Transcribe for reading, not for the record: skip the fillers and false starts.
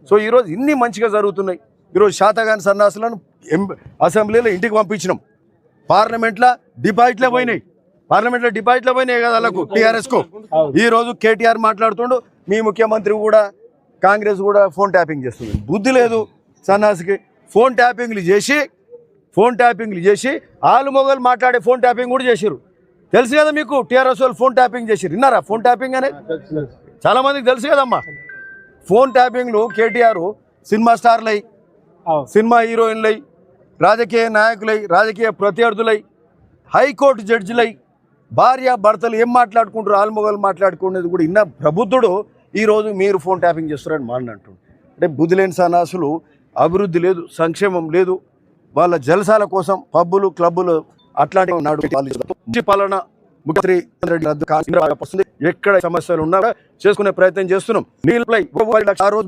So ఈరోజు ఇన్ని మంచిగా జరుగుతున్నాయి. ఈరోజు శాతగాని సన్నాసులను అసెంబ్లీలో ఇంటికి పంపించినాం. పార్లమెంట్లో డిపాజిట్లే పోయినాయి కదా వాళ్ళకు టీఆర్ఎస్కు. ఈరోజు కేటీఆర్ మాట్లాడుతుండు, మీ ముఖ్యమంత్రి కూడా కాంగ్రెస్ కూడా ఫోన్ ట్యాపింగ్ చేస్తుంది. బుద్ధి లేదు సన్నాసికి. ఫోన్ ట్యాపింగ్లు చేసి ఆలు మొగలు మాట్లాడే ఫోన్ ట్యాపింగ్ కూడా చేసిరు. తెలుసు కదా మీకు, టీఆర్ఎస్ వాళ్ళు ఫోన్ ట్యాపింగ్ చేసిరు. విన్నారా ఫోన్ ట్యాపింగ్ అనేది? చాలా మందికి తెలుసు కదమ్మా. ఫోన్ ట్యాపింగ్లు కేటీఆర్ సినిమా స్టార్లై, సినిమా హీరోయిన్లై, రాజకీయ నాయకులై, రాజకీయ ప్రత్యర్థులై, హైకోర్టు జడ్జిలై, భార్య భర్తలు ఏం మాట్లాడుకుంటారు, ఆల్మొగలు మాట్లాడుకునేది కూడా ఇన్న ప్రబుద్ధుడు ఈరోజు మీరు ఫోన్ ట్యాపింగ్ చేస్తున్నారని మాట్లాడుతుంటారు. అంటే బుద్ధి లేని సన్నాసులు. అభివృద్ధి లేదు, సంక్షేమం లేదు, వాళ్ళ జలసాల కోసం పబ్బులు క్లబ్బులు అట్లాంటి పాలన. ముఖ్యమంత్రి రద్దు ఎక్కడ సమస్యలు ఉన్నా చేసుకునే ప్రయత్నం చేస్తున్నాం. నీళ్ళపై ఆ రోజు